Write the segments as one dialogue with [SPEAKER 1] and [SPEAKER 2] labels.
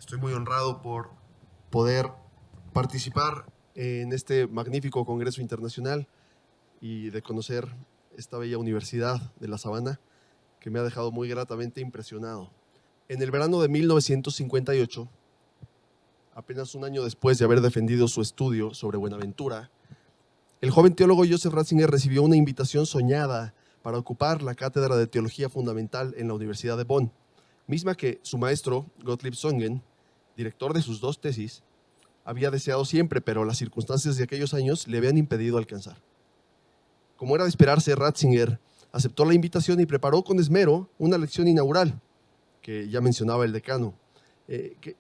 [SPEAKER 1] Estoy muy honrado por poder participar en este magnífico Congreso Internacional y de conocer esta bella Universidad de La Sabana, que me ha dejado muy gratamente impresionado. En el verano de 1958, apenas un año después de haber defendido su estudio sobre Buenaventura, el joven teólogo Joseph Ratzinger recibió una invitación soñada para ocupar la cátedra de Teología Fundamental en la Universidad de Bonn, misma que su maestro, Gottlieb Söhngen, director de sus dos tesis, había deseado siempre, pero las circunstancias de aquellos años le habían impedido alcanzar. Como era de esperarse, Ratzinger aceptó la invitación y preparó con esmero una lección inaugural, que ya mencionaba el decano.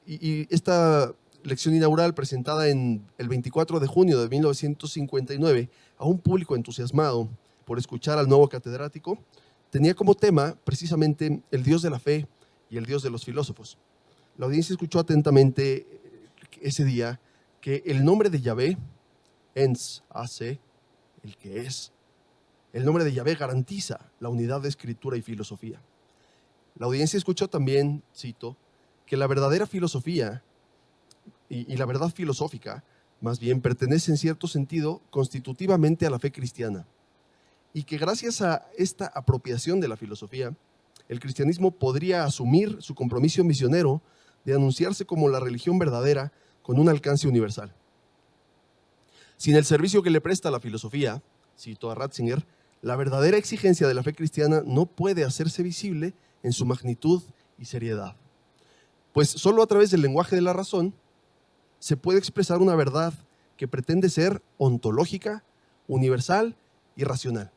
[SPEAKER 1] Y esta lección inaugural, presentada en el 24 de junio de 1959 a un público entusiasmado por escuchar al nuevo catedrático, tenía como tema precisamente el Dios de la fe y el Dios de los filósofos. La audiencia escuchó atentamente ese día que el nombre de Yahvé, Ens hace el que es, el nombre de Yahvé garantiza la unidad de escritura y filosofía. La audiencia escuchó también, cito, que la verdadera filosofía y la verdad filosófica, más bien, pertenece en cierto sentido constitutivamente a la fe cristiana, y que gracias a esta apropiación de la filosofía, el cristianismo podría asumir su compromiso misionero de anunciarse como la religión verdadera con un alcance universal. Sin el servicio que le presta la filosofía, cito a Ratzinger, la verdadera exigencia de la fe cristiana no puede hacerse visible en su magnitud y seriedad. Pues solo a través del lenguaje de la razón se puede expresar una verdad que pretende ser ontológica, universal y racional.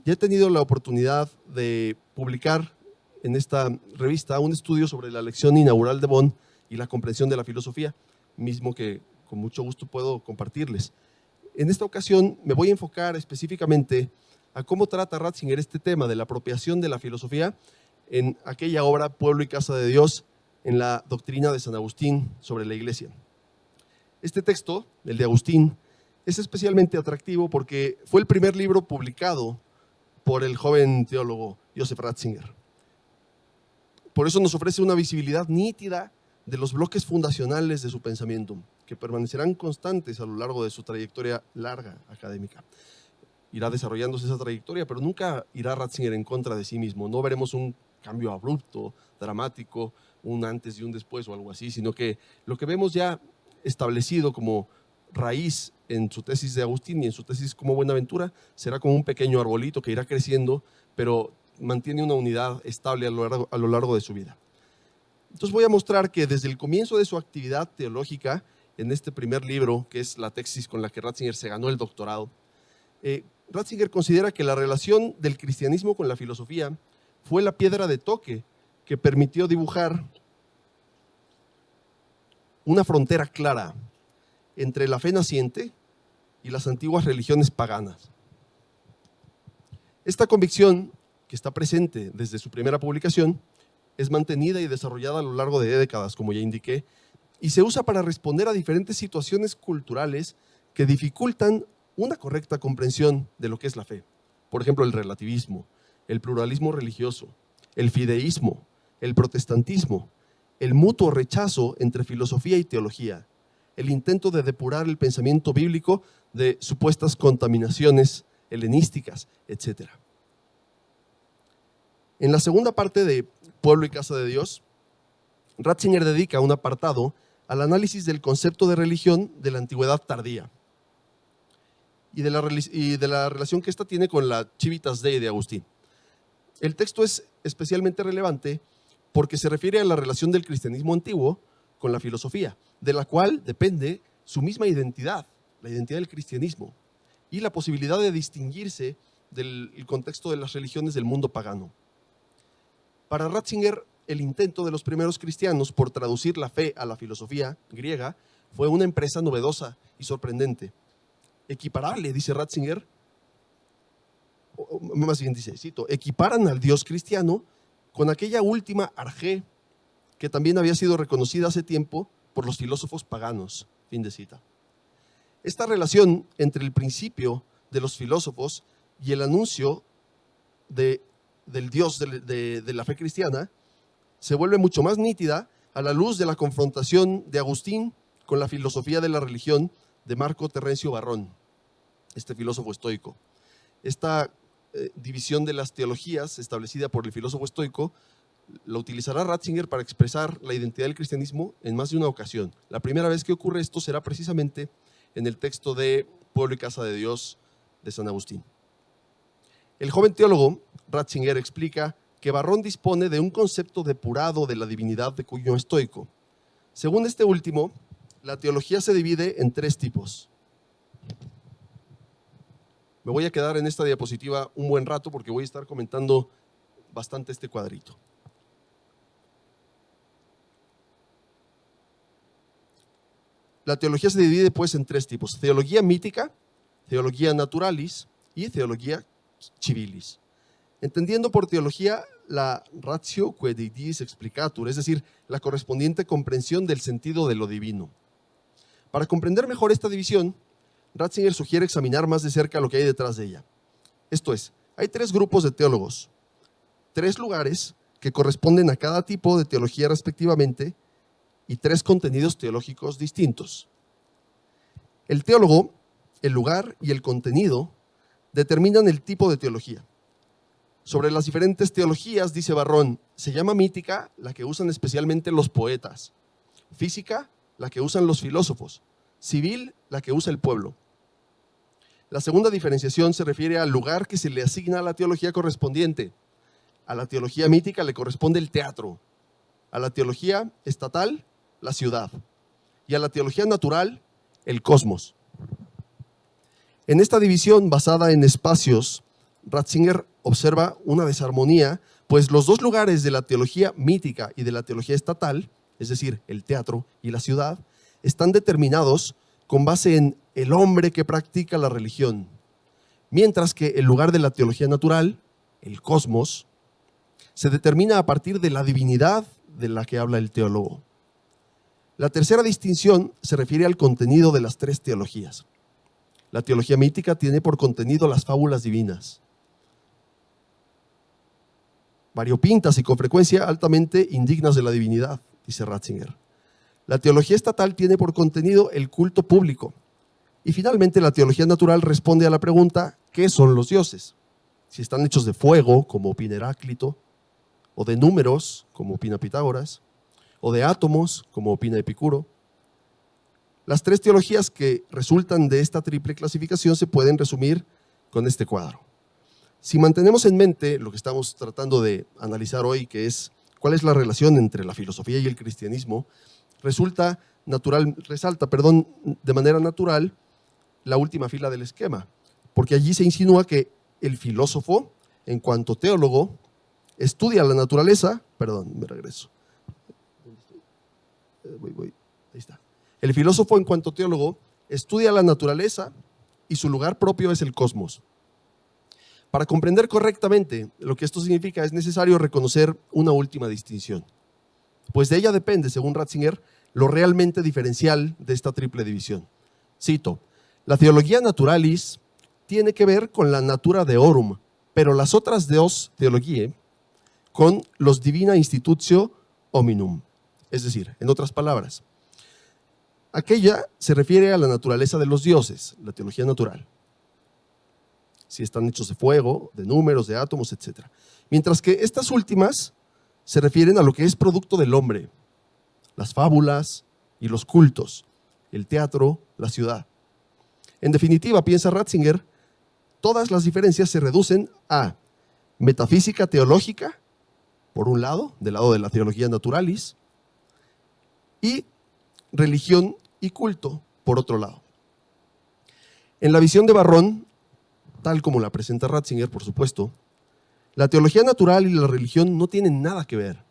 [SPEAKER 1] Ya he tenido la oportunidad de publicar en esta revista un estudio sobre la lección inaugural de Bonn y la comprensión de la filosofía, mismo que con mucho gusto puedo compartirles. En esta ocasión me voy a enfocar específicamente a cómo trata Ratzinger este tema de la apropiación de la filosofía en aquella obra Pueblo y Casa de Dios, en la doctrina de San Agustín sobre la Iglesia. Este texto, el de Agustín, es especialmente atractivo porque fue el primer libro publicado por el joven teólogo Joseph Ratzinger. Por eso nos ofrece una visibilidad nítida de los bloques fundacionales de su pensamiento, que permanecerán constantes a lo largo de su trayectoria larga académica. Irá desarrollándose esa trayectoria, pero nunca irá Ratzinger en contra de sí mismo. No veremos un cambio abrupto, dramático, un antes y un después o algo así, sino que lo que vemos ya establecido como raíz en su tesis de Agustín y en su tesis como Buenaventura será como un pequeño arbolito que irá creciendo, pero mantiene una unidad estable a lo largo de su vida. Entonces voy a mostrar que desde el comienzo de su actividad teológica, en este primer libro, que es la tesis con la que Ratzinger se ganó el doctorado, Ratzinger considera que la relación del cristianismo con la filosofía fue la piedra de toque que permitió dibujar una frontera clara entre la fe naciente y las antiguas religiones paganas. Esta convicción, que está presente desde su primera publicación, es mantenida y desarrollada a lo largo de décadas, como ya indiqué, y se usa para responder a diferentes situaciones culturales que dificultan una correcta comprensión de lo que es la fe. Por ejemplo, el relativismo, el pluralismo religioso, el fideísmo, el protestantismo, el mutuo rechazo entre filosofía y teología, el intento de depurar el pensamiento bíblico de supuestas contaminaciones helenísticas, etc. En la segunda parte de Pueblo y Casa de Dios, Ratzinger dedica un apartado al análisis del concepto de religión de la antigüedad tardía y de la relación que ésta tiene con la Civitas Dei de Agustín. El texto es especialmente relevante porque se refiere a la relación del cristianismo antiguo con la filosofía, de la cual depende su misma identidad, la identidad del cristianismo, y la posibilidad de distinguirse del contexto de las religiones del mundo pagano. Para Ratzinger, el intento de los primeros cristianos por traducir la fe a la filosofía griega fue una empresa novedosa y sorprendente. Equiparable, dice Ratzinger, o más bien dice, cito, equiparan al Dios cristiano con aquella última arjé que también había sido reconocida hace tiempo por los filósofos paganos. Fin de cita. Esta relación entre el principio de los filósofos y el anuncio del Dios de la fe cristiana se vuelve mucho más nítida a la luz de la confrontación de Agustín con la filosofía de la religión de Marco Terrencio Varrón, este filósofo estoico. Esta división de las teologías establecida por el filósofo estoico la utilizará Ratzinger para expresar la identidad del cristianismo en más de una ocasión. La primera vez que ocurre esto será precisamente en el texto de Pueblo y Casa de Dios de San Agustín. El joven teólogo Ratzinger explica que Varrón dispone de un concepto depurado de la divinidad de cuño estoico. Según este último, la teología se divide en tres tipos. Me voy a quedar en esta diapositiva un buen rato porque voy a estar comentando bastante este cuadrito. La teología se divide pues en tres tipos: teología mítica, teología naturalis y teología civilis. Entendiendo por teología la ratio quae Dei diis explicatur, es decir, la correspondiente comprensión del sentido de lo divino. Para comprender mejor esta división, Ratzinger sugiere examinar más de cerca lo que hay detrás de ella. Esto es, hay tres grupos de teólogos, tres lugares que corresponden a cada tipo de teología respectivamente y tres contenidos teológicos distintos. El teólogo, el lugar y el contenido determinan el tipo de teología. Sobre las diferentes teologías, dice Varrón, se llama mítica la que usan especialmente los poetas, física la que usan los filósofos, civil la que usa el pueblo. La segunda diferenciación se refiere al lugar que se le asigna a la teología correspondiente. A la teología mítica le corresponde el teatro, a la teología estatal, la ciudad, y a la teología natural, el cosmos. En esta división basada en espacios, Ratzinger observa una desarmonía, pues los dos lugares de la teología mítica y de la teología estatal, es decir, el teatro y la ciudad, están determinados con base en el hombre que practica la religión, mientras que el lugar de la teología natural, el cosmos, se determina a partir de la divinidad de la que habla el teólogo. La tercera distinción se refiere al contenido de las tres teologías. La teología mítica tiene por contenido las fábulas divinas, variopintas y con frecuencia altamente indignas de la divinidad, dice Ratzinger. La teología estatal tiene por contenido el culto público. Y finalmente la teología natural responde a la pregunta, ¿qué son los dioses? Si están hechos de fuego, como opina Heráclito, o de números, como opina Pitágoras, o de átomos, como opina Epicuro. Las tres teologías que resultan de esta triple clasificación se pueden resumir con este cuadro. Si mantenemos en mente lo que estamos tratando de analizar hoy, que es cuál es la relación entre la filosofía y el cristianismo, resalta de manera natural la última fila del esquema, porque allí se insinúa que el filósofo, en cuanto teólogo, estudia la naturaleza, ahí está. El filósofo, en cuanto teólogo, estudia la naturaleza y su lugar propio es el cosmos. Para comprender correctamente lo que esto significa, es necesario reconocer una última distinción, pues de ella depende, según Ratzinger, lo realmente diferencial de esta triple división. Cito, la teología naturalis tiene que ver con la natura deorum, pero las otras dos teologiae con los divina institutio hominum. Es decir, en otras palabras, aquella se refiere a la naturaleza de los dioses, la teología natural. Si están hechos de fuego, de números, de átomos, etc. Mientras que estas últimas se refieren a lo que es producto del hombre, las fábulas y los cultos, el teatro, la ciudad. En definitiva, piensa Ratzinger, todas las diferencias se reducen a metafísica teológica, por un lado, del lado de la teología naturalis, y religión y culto, por otro lado. En la visión de Varrón, tal como la presenta Ratzinger, por supuesto, la teología natural y la religión no tienen nada que ver.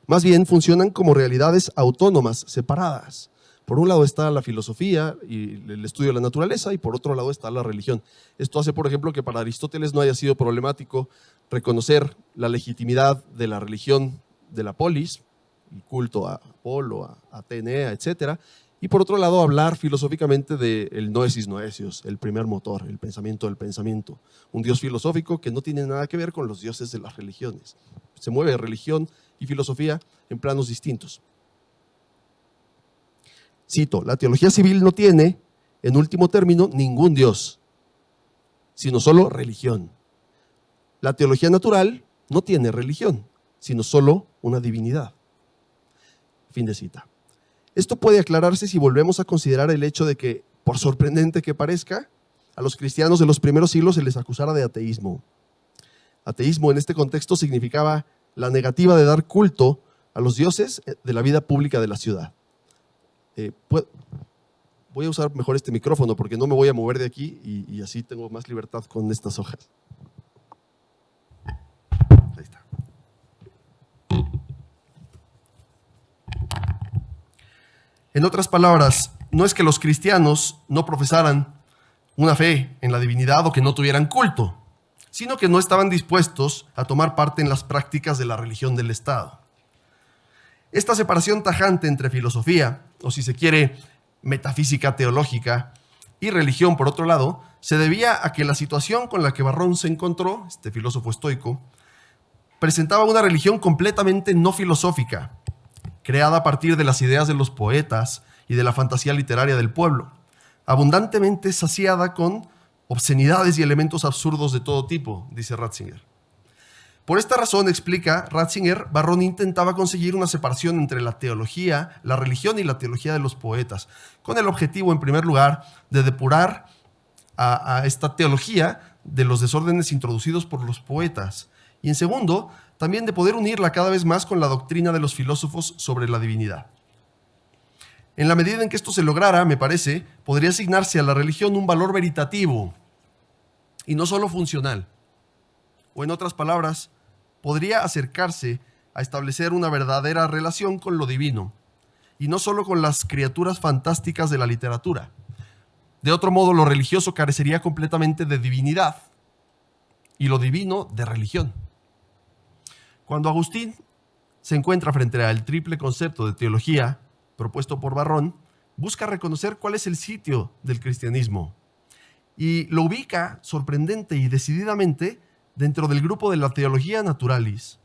[SPEAKER 1] Más bien funcionan como realidades autónomas, separadas. Por un lado está la filosofía y el estudio de la naturaleza y por otro lado está la religión. Esto hace, por ejemplo, que para Aristóteles no haya sido problemático reconocer la legitimidad de la religión de la polis, el culto a Apolo, a Atenea, etc. Y por otro lado hablar filosóficamente del noesis noesios, el primer motor, el pensamiento del pensamiento. Un dios filosófico que no tiene nada que ver con los dioses de las religiones. Se mueve religión y filosofía en planos distintos. Cito, la teología civil no tiene, en último término, ningún Dios, sino solo religión. La teología natural no tiene religión, sino solo una divinidad. Fin de cita. Esto puede aclararse si volvemos a considerar el hecho de que, por sorprendente que parezca, a los cristianos de los primeros siglos se les acusara de ateísmo. Ateísmo en este contexto significaba la negativa de dar culto a los dioses de la vida pública de la ciudad. Voy a usar mejor este micrófono porque no me voy a mover de aquí y así tengo más libertad con estas hojas. Ahí está. En otras palabras, no es que los cristianos no profesaran una fe en la divinidad o que no tuvieran culto, sino que no estaban dispuestos a tomar parte en las prácticas de la religión del Estado. Esta separación tajante entre filosofía, o si se quiere, metafísica teológica, y religión, por otro lado, se debía a que la situación con la que Varrón se encontró, este filósofo estoico, presentaba una religión completamente no filosófica, creada a partir de las ideas de los poetas y de la fantasía literaria del pueblo, abundantemente saciada con obscenidades y elementos absurdos de todo tipo, dice Ratzinger. Por esta razón, explica Ratzinger, Varrón intentaba conseguir una separación entre la teología, la religión y la teología de los poetas, con el objetivo, en primer lugar, de depurar a esta teología de los desórdenes introducidos por los poetas, y en segundo, también de poder unirla cada vez más con la doctrina de los filósofos sobre la divinidad. En la medida en que esto se lograra, me parece, podría asignarse a la religión un valor veritativo y no solo funcional. O en otras palabras, podría acercarse a establecer una verdadera relación con lo divino y no solo con las criaturas fantásticas de la literatura. De otro modo, lo religioso carecería completamente de divinidad y lo divino de religión. Cuando Agustín se encuentra frente al triple concepto de teología propuesto por Varrón, busca reconocer cuál es el sitio del cristianismo y lo ubica sorprendente y decididamente dentro del grupo de la teología naturalis,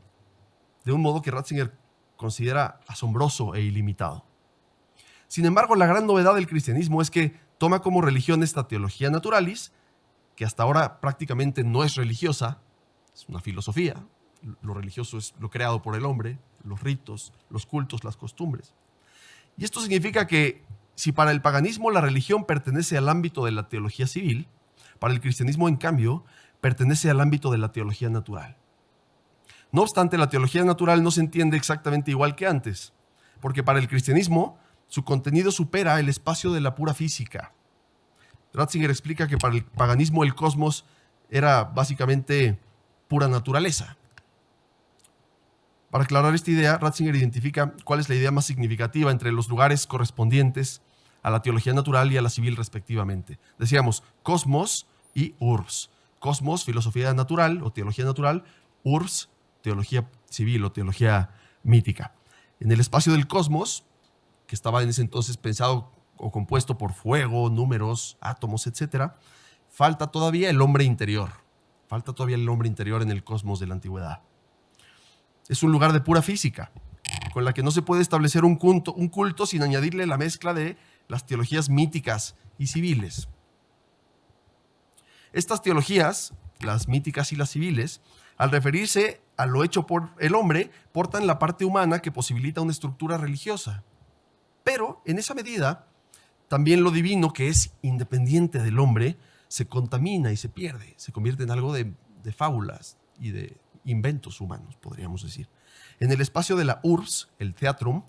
[SPEAKER 1] de un modo que Ratzinger considera asombroso e ilimitado. Sin embargo, la gran novedad del cristianismo es que toma como religión esta teología naturalis, que hasta ahora prácticamente no es religiosa, es una filosofía. Lo religioso es lo creado por el hombre, los ritos, los cultos, las costumbres. Y esto significa que si para el paganismo la religión pertenece al ámbito de la teología civil, para el cristianismo, en cambio, pertenece al ámbito de la teología natural. No obstante, la teología natural no se entiende exactamente igual que antes, porque para el cristianismo su contenido supera el espacio de la pura física. Ratzinger explica que para el paganismo el cosmos era básicamente pura naturaleza. Para aclarar esta idea, Ratzinger identifica cuál es la idea más significativa entre los lugares correspondientes a la teología natural y a la civil respectivamente. Decíamos cosmos y urbs. Cosmos, filosofía natural o teología natural; urbs, teología civil o teología mítica. En el espacio del cosmos, que estaba en ese entonces pensado o compuesto por fuego, números, átomos, etc., falta todavía el hombre interior. Falta todavía el hombre interior en el cosmos de la antigüedad. Es un lugar de pura física, con la que no se puede establecer un culto sin añadirle la mezcla de las teologías míticas y civiles. Estas teologías, las míticas y las civiles, al referirse a lo hecho por el hombre, portan la parte humana que posibilita una estructura religiosa. Pero, en esa medida, también lo divino, que es independiente del hombre, se contamina y se pierde, se convierte en algo de fábulas y de inventos humanos, podríamos decir. En el espacio de la urbs, el theatrum,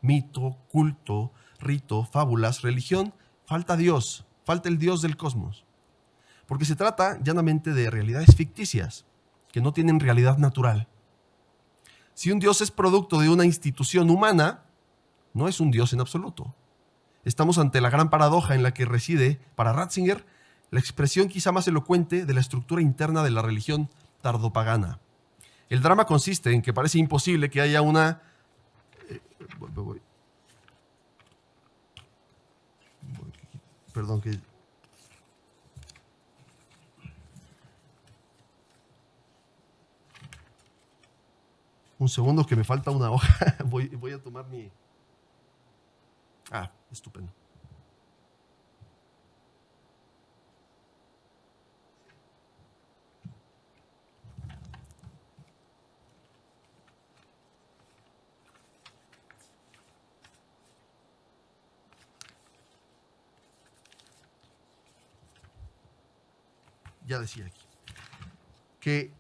[SPEAKER 1] mito, culto, rito, fábulas, religión, falta Dios, falta el Dios del cosmos. Porque se trata llanamente de realidades ficticias que no tienen realidad natural. Si un Dios es producto de una institución humana, no es un Dios en absoluto. Estamos ante la gran paradoja en la que reside, para Ratzinger, la expresión quizá más elocuente de la estructura interna de la religión tardopagana. El drama consiste en que parece imposible que haya una... Perdón, que... Un segundo que me falta una hoja. Voy a tomar mi... estupendo. Ya decía aquí que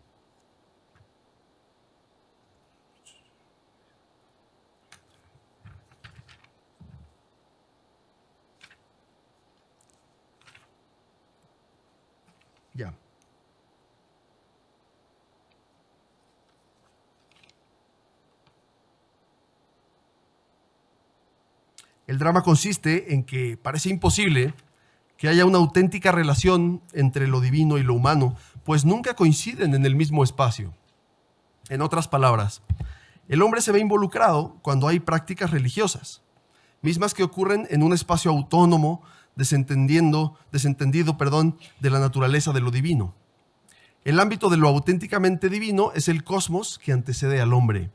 [SPEAKER 1] ya. El drama consiste en que parece imposible que haya una auténtica relación entre lo divino y lo humano, pues nunca coinciden en el mismo espacio. En otras palabras, el hombre se ve involucrado cuando hay prácticas religiosas, mismas que ocurren en un espacio autónomo, desentendido, de la naturaleza de lo divino. El ámbito de lo auténticamente divino es el cosmos que antecede al hombre,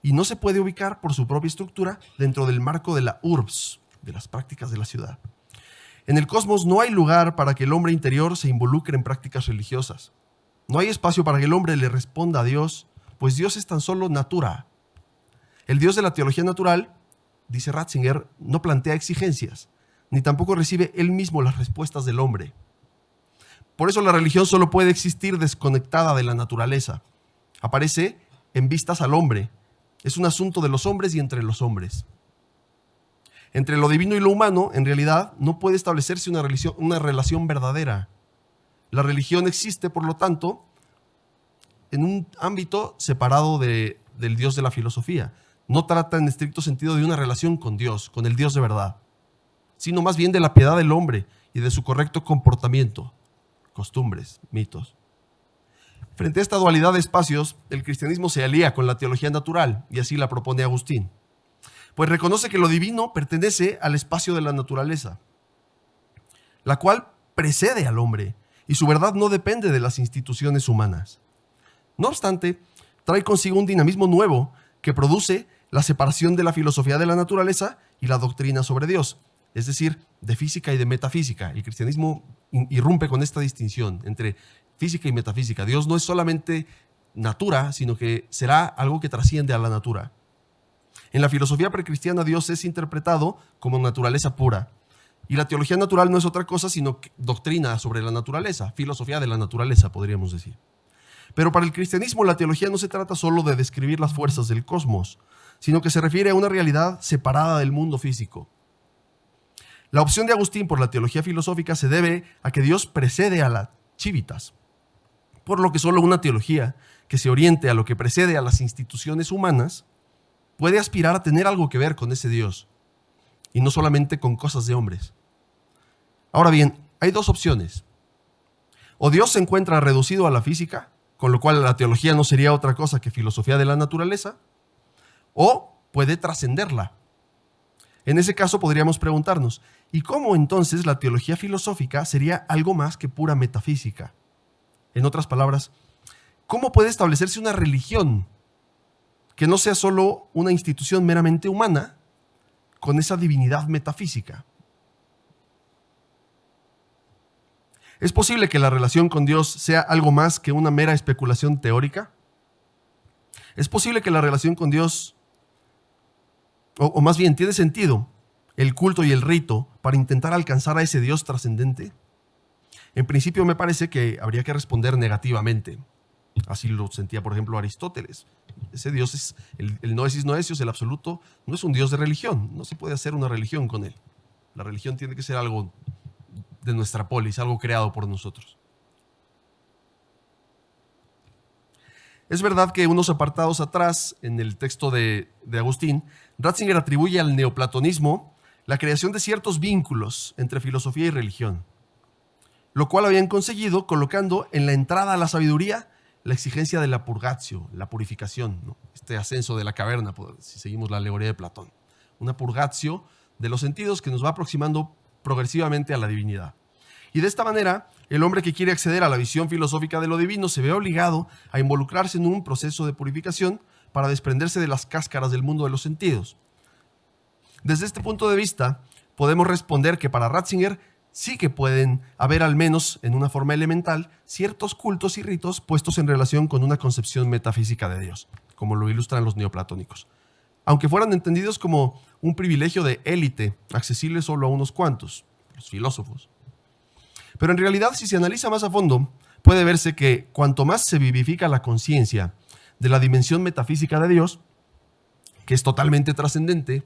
[SPEAKER 1] y no se puede ubicar por su propia estructura dentro del marco de la urbs, de las prácticas de la ciudad. En el cosmos no hay lugar para que el hombre interior se involucre en prácticas religiosas. No hay espacio para que el hombre le responda a Dios, pues Dios es tan solo natura. El Dios de la teología natural, dice Ratzinger, no plantea exigencias, ni tampoco recibe él mismo las respuestas del hombre. Por eso la religión solo puede existir desconectada de la naturaleza. Aparece en vistas al hombre. Es un asunto de los hombres y entre los hombres. Entre lo divino y lo humano, en realidad, no puede establecerse una relación verdadera. La religión existe, por lo tanto, en un ámbito separado del Dios de la filosofía. No trata en estricto sentido de una relación con Dios, con el Dios de verdad, sino más bien de la piedad del hombre y de su correcto comportamiento, costumbres, mitos. Frente a esta dualidad de espacios, el cristianismo se alía con la teología natural, y así la propone Agustín, pues reconoce que lo divino pertenece al espacio de la naturaleza, la cual precede al hombre, y su verdad no depende de las instituciones humanas. No obstante, trae consigo un dinamismo nuevo que produce la separación de la filosofía de la naturaleza y la doctrina sobre Dios, es decir, de física y de metafísica. El cristianismo irrumpe con esta distinción entre física y metafísica. Dios no es solamente natura, sino que será algo que trasciende a la natura. En la filosofía precristiana, Dios es interpretado como naturaleza pura. Y la teología natural no es otra cosa sino doctrina sobre la naturaleza, filosofía de la naturaleza, podríamos decir. Pero para el cristianismo, la teología no se trata solo de describir las fuerzas del cosmos, sino que se refiere a una realidad separada del mundo físico. La opción de Agustín por la teología filosófica se debe a que Dios precede a la civitas, por lo que solo una teología que se oriente a lo que precede a las instituciones humanas puede aspirar a tener algo que ver con ese Dios, y no solamente con cosas de hombres. Ahora bien, hay dos opciones. O Dios se encuentra reducido a la física, con lo cual la teología no sería otra cosa que filosofía de la naturaleza, o puede trascenderla. En ese caso podríamos preguntarnos, ¿y cómo entonces la teología filosófica sería algo más que pura metafísica? En otras palabras, ¿cómo puede establecerse una religión que no sea solo una institución meramente humana con esa divinidad metafísica? ¿Es posible que la relación con Dios sea algo más que una mera especulación teórica? ¿Es posible que la relación con Dios, o más bien, tiene sentido el culto y el rito para intentar alcanzar a ese Dios trascendente? En principio me parece que habría que responder negativamente. Así lo sentía, por ejemplo, Aristóteles. Ese Dios es el noesis noesios, el absoluto, no es un Dios de religión. No se puede hacer una religión con él. La religión tiene que ser algo de nuestra polis, algo creado por nosotros. Es verdad que unos apartados atrás, en el texto de Agustín, Ratzinger atribuye al neoplatonismo la creación de ciertos vínculos entre filosofía y religión, lo cual habían conseguido colocando en la entrada a la sabiduría la exigencia de la purgatio, la purificación, ¿no? Este ascenso de la caverna, si seguimos la alegoría de Platón. Una purgatio de los sentidos que nos va aproximando progresivamente a la divinidad. Y de esta manera, el hombre que quiere acceder a la visión filosófica de lo divino se ve obligado a involucrarse en un proceso de purificación para desprenderse de las cáscaras del mundo de los sentidos. Desde este punto de vista, podemos responder que para Ratzinger sí que pueden haber, al menos en una forma elemental, ciertos cultos y ritos puestos en relación con una concepción metafísica de Dios, como lo ilustran los neoplatónicos, aunque fueran entendidos como un privilegio de élite, accesible solo a unos cuantos, los filósofos. Pero en realidad, si se analiza más a fondo, puede verse que cuanto más se vivifica la conciencia de la dimensión metafísica de Dios, que es totalmente trascendente,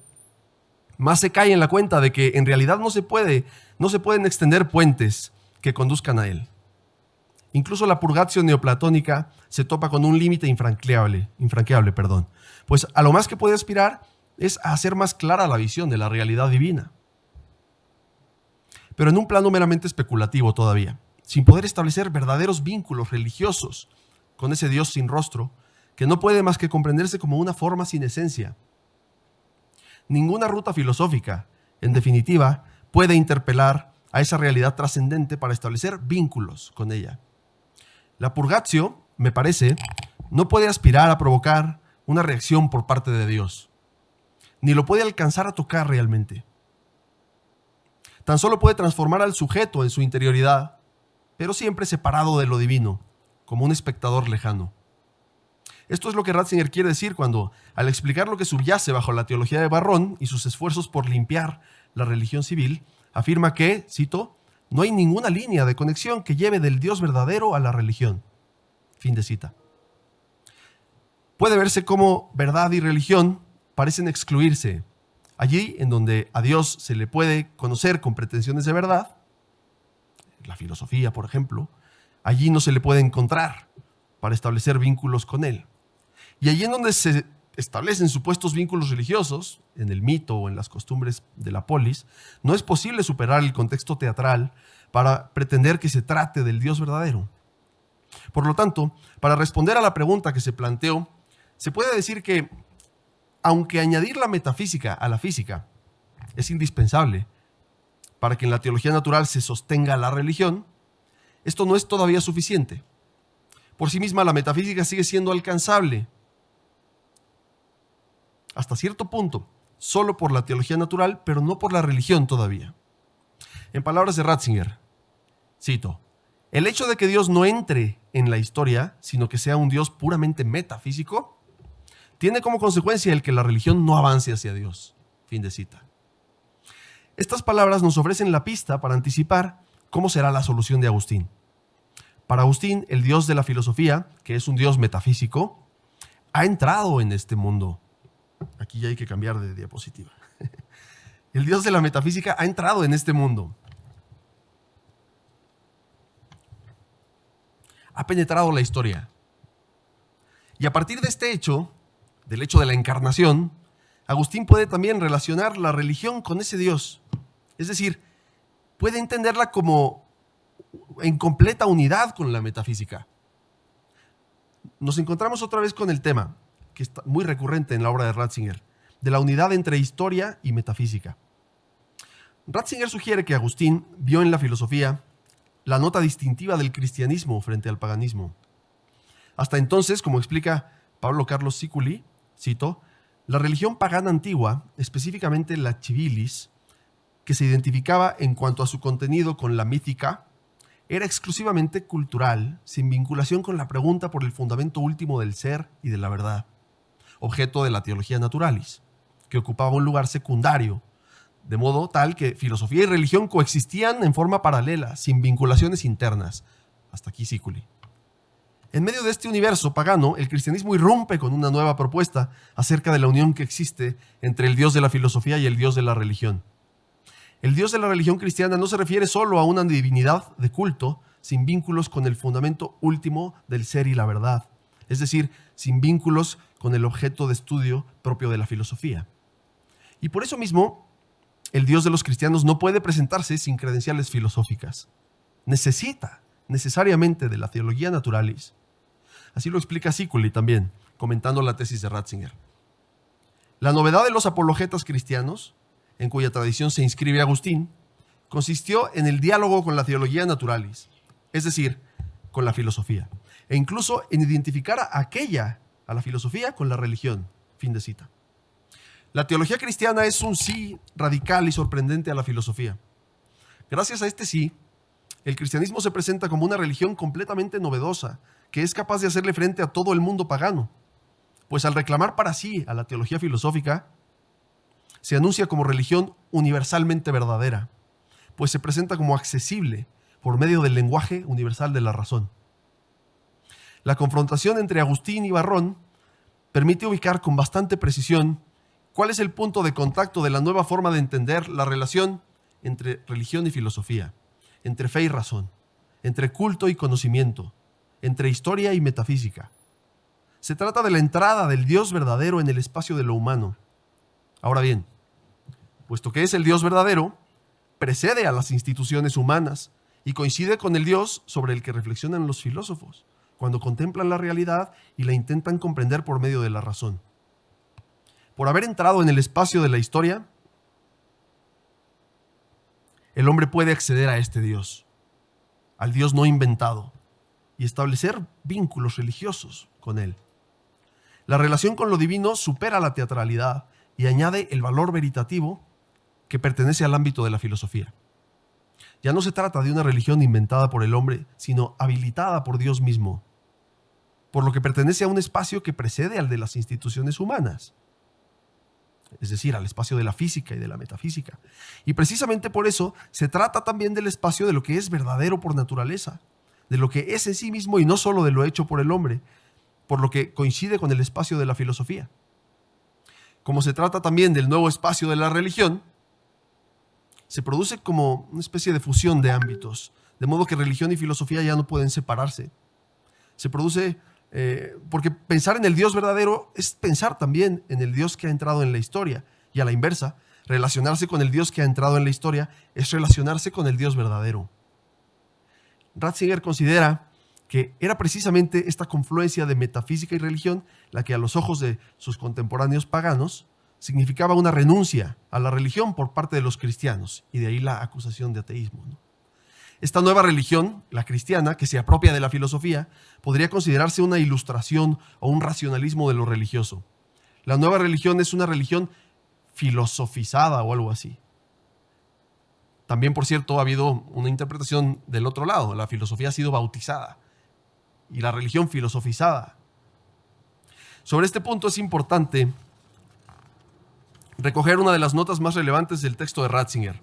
[SPEAKER 1] más se cae en la cuenta de que en realidad no se pueden extender puentes que conduzcan a Él. Incluso la purgatio neoplatónica se topa con un límite infranqueable, pues a lo más que puede aspirar es a hacer más clara la visión de la realidad divina. Pero en un plano meramente especulativo todavía, sin poder establecer verdaderos vínculos religiosos con ese Dios sin rostro, que no puede más que comprenderse como una forma sin esencia. Ninguna ruta filosófica, en definitiva, puede interpelar a esa realidad trascendente para establecer vínculos con ella. La purgatio, me parece, no puede aspirar a provocar una reacción por parte de Dios, ni lo puede alcanzar a tocar realmente. Tan solo puede transformar al sujeto en su interioridad, pero siempre separado de lo divino, como un espectador lejano. Esto es lo que Ratzinger quiere decir cuando, al explicar lo que subyace bajo la teología de Barrón y sus esfuerzos por limpiar la religión civil, afirma que, cito, no hay ninguna línea de conexión que lleve del Dios verdadero a la religión. Fin de cita. Puede verse cómo verdad y religión parecen excluirse. Allí en donde a Dios se le puede conocer con pretensiones de verdad, la filosofía, por ejemplo, allí no se le puede encontrar para establecer vínculos con Él. Y allí en donde se establecen supuestos vínculos religiosos, en el mito o en las costumbres de la polis, no es posible superar el contexto teatral para pretender que se trate del Dios verdadero. Por lo tanto, para responder a la pregunta que se planteó, se puede decir que, aunque añadir la metafísica a la física es indispensable para que en la teología natural se sostenga la religión, esto no es todavía suficiente. Por sí misma, la metafísica sigue siendo alcanzable hasta cierto punto, solo por la teología natural, pero no por la religión todavía. En palabras de Ratzinger, cito, el hecho de que Dios no entre en la historia, sino que sea un Dios puramente metafísico, tiene como consecuencia el que la religión no avance hacia Dios. Fin de cita. Estas palabras nos ofrecen la pista para anticipar cómo será la solución de Agustín. Para Agustín, el Dios de la filosofía, que es un Dios metafísico, ha entrado en este mundo. Aquí ya hay que cambiar de diapositiva. El Dios de la metafísica ha entrado en este mundo. Ha penetrado la historia. Y a partir de este hecho, del hecho de la encarnación, Agustín puede también relacionar la religión con ese Dios. Es decir, puede entenderla como en completa unidad con la metafísica. Nos encontramos otra vez con el tema, que está muy recurrente en la obra de Ratzinger, de la unidad entre historia y metafísica. Ratzinger sugiere que Agustín vio en la filosofía la nota distintiva del cristianismo frente al paganismo. Hasta entonces, como explica Pablo Carlos Siculi, cito, la religión pagana antigua, específicamente la civilis, que se identificaba en cuanto a su contenido con la mítica, era exclusivamente cultural, sin vinculación con la pregunta por el fundamento último del ser y de la verdad, objeto de la teología naturalis, que ocupaba un lugar secundario, de modo tal que filosofía y religión coexistían en forma paralela, sin vinculaciones internas. Hasta aquí Siculi. En medio de este universo pagano, el cristianismo irrumpe con una nueva propuesta acerca de la unión que existe entre el Dios de la filosofía y el Dios de la religión. El Dios de la religión cristiana no se refiere solo a una divinidad de culto sin vínculos con el fundamento último del ser y la verdad, es decir, sin vínculos con el objeto de estudio propio de la filosofía. Y por eso mismo, el Dios de los cristianos no puede presentarse sin credenciales filosóficas. Necesita necesariamente de la teología naturalis. Así lo explica Siculi también, comentando la tesis de Ratzinger. La novedad de los apologetas cristianos, en cuya tradición se inscribe Agustín, consistió en el diálogo con la teología naturalis, es decir, con la filosofía, e incluso en identificar a aquella a la filosofía con la religión. Fin de cita. La teología cristiana es un sí radical y sorprendente a la filosofía. Gracias a este sí, el cristianismo se presenta como una religión completamente novedosa, que es capaz de hacerle frente a todo el mundo pagano. Pues al reclamar para sí a la teología filosófica, se anuncia como religión universalmente verdadera, pues se presenta como accesible por medio del lenguaje universal de la razón. La confrontación entre Agustín y Varrón permite ubicar con bastante precisión cuál es el punto de contacto de la nueva forma de entender la relación entre religión y filosofía, entre fe y razón, entre culto y conocimiento, entre historia y metafísica. Se trata de la entrada del Dios verdadero en el espacio de lo humano. Ahora bien, puesto que es el Dios verdadero, precede a las instituciones humanas y coincide con el Dios sobre el que reflexionan los filósofos, cuando contemplan la realidad y la intentan comprender por medio de la razón. Por haber entrado en el espacio de la historia, el hombre puede acceder a este Dios, al Dios no inventado, y establecer vínculos religiosos con él. La relación con lo divino supera la teatralidad y añade el valor veritativo que pertenece al ámbito de la filosofía. Ya no se trata de una religión inventada por el hombre, sino habilitada por Dios mismo, por lo que pertenece a un espacio que precede al de las instituciones humanas, es decir, al espacio de la física y de la metafísica. Y precisamente por eso se trata también del espacio de lo que es verdadero por naturaleza, de lo que es en sí mismo y no solo de lo hecho por el hombre, por lo que coincide con el espacio de la filosofía. Como se trata también del nuevo espacio de la religión, se produce como una especie de fusión de ámbitos, de modo que religión y filosofía ya no pueden separarse. Se produce porque pensar en el Dios verdadero es pensar también en el Dios que ha entrado en la historia, y a la inversa, relacionarse con el Dios que ha entrado en la historia es relacionarse con el Dios verdadero. Ratzinger considera que era precisamente esta confluencia de metafísica y religión la que a los ojos de sus contemporáneos paganos significaba una renuncia a la religión por parte de los cristianos, y de ahí la acusación de ateísmo, ¿no? Esta nueva religión, la cristiana, que se apropia de la filosofía, podría considerarse una ilustración o un racionalismo de lo religioso. La nueva religión es una religión filosofizada o algo así. También, por cierto, ha habido una interpretación del otro lado. La filosofía ha sido bautizada y la religión filosofizada. Sobre este punto es importante recoger una de las notas más relevantes del texto de Ratzinger.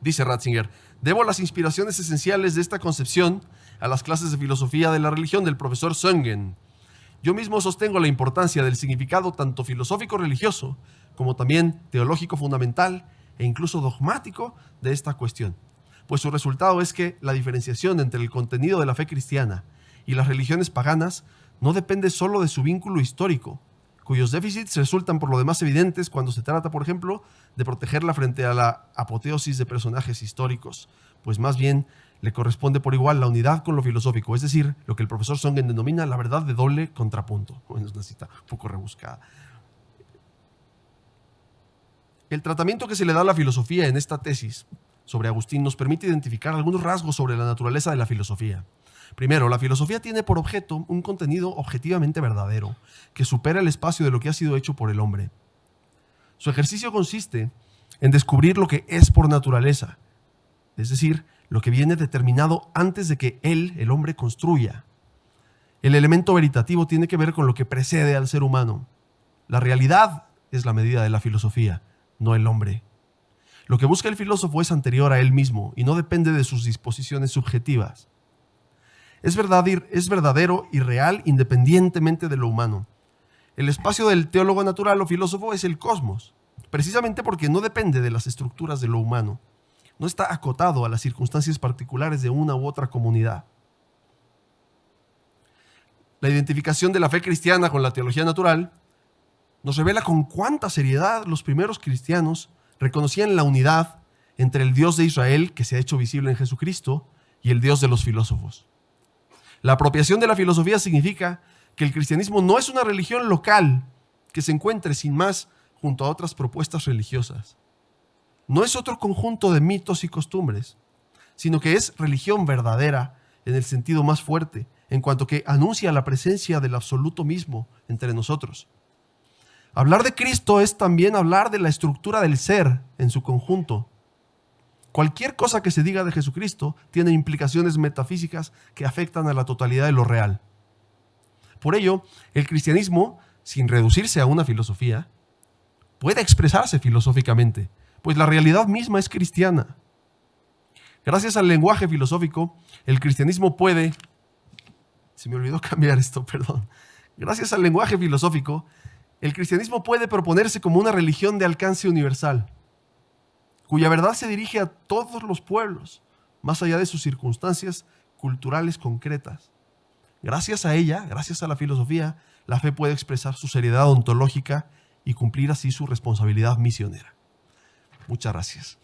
[SPEAKER 1] Dice Ratzinger: debo las inspiraciones esenciales de esta concepción a las clases de filosofía de la religión del profesor Söngen. Yo mismo sostengo la importancia del significado tanto filosófico religioso como también teológico fundamental e incluso dogmático de esta cuestión, pues su resultado es que la diferenciación entre el contenido de la fe cristiana y las religiones paganas no depende solo de su vínculo histórico, cuyos déficits resultan por lo demás evidentes cuando se trata, por ejemplo, de protegerla frente a la apoteosis de personajes históricos, pues más bien le corresponde por igual la unidad con lo filosófico, es decir, lo que el profesor Söngen denomina la verdad de doble contrapunto. Bueno, es una cita un poco rebuscada. El tratamiento que se le da a la filosofía en esta tesis sobre Agustín nos permite identificar algunos rasgos sobre la naturaleza de la filosofía. Primero, la filosofía tiene por objeto un contenido objetivamente verdadero, que supera el espacio de lo que ha sido hecho por el hombre. Su ejercicio consiste en descubrir lo que es por naturaleza, es decir, lo que viene determinado antes de que él, el hombre, construya. El elemento veritativo tiene que ver con lo que precede al ser humano. La realidad es la medida de la filosofía, no el hombre. Lo que busca el filósofo es anterior a él mismo y no depende de sus disposiciones subjetivas. Es verdadero y real independientemente de lo humano. El espacio del teólogo natural o filósofo es el cosmos, precisamente porque no depende de las estructuras de lo humano. No está acotado a las circunstancias particulares de una u otra comunidad. La identificación de la fe cristiana con la teología natural nos revela con cuánta seriedad los primeros cristianos reconocían la unidad entre el Dios de Israel, que se ha hecho visible en Jesucristo, y el Dios de los filósofos. La apropiación de la filosofía significa que el cristianismo no es una religión local que se encuentre sin más junto a otras propuestas religiosas. No es otro conjunto de mitos y costumbres, sino que es religión verdadera en el sentido más fuerte, en cuanto que anuncia la presencia del absoluto mismo entre nosotros. Hablar de Cristo es también hablar de la estructura del ser en su conjunto. Cualquier cosa que se diga de Jesucristo tiene implicaciones metafísicas que afectan a la totalidad de lo real. Por ello, el cristianismo, sin reducirse a una filosofía, puede expresarse filosóficamente, pues la realidad misma es cristiana. Gracias al lenguaje filosófico, el cristianismo puede... Se me olvidó cambiar esto, perdón. Gracias al lenguaje filosófico, el cristianismo puede proponerse como una religión de alcance universal, cuya verdad se dirige a todos los pueblos, más allá de sus circunstancias culturales concretas. Gracias a ella, gracias a la filosofía, la fe puede expresar su seriedad ontológica y cumplir así su responsabilidad misionera. Muchas gracias.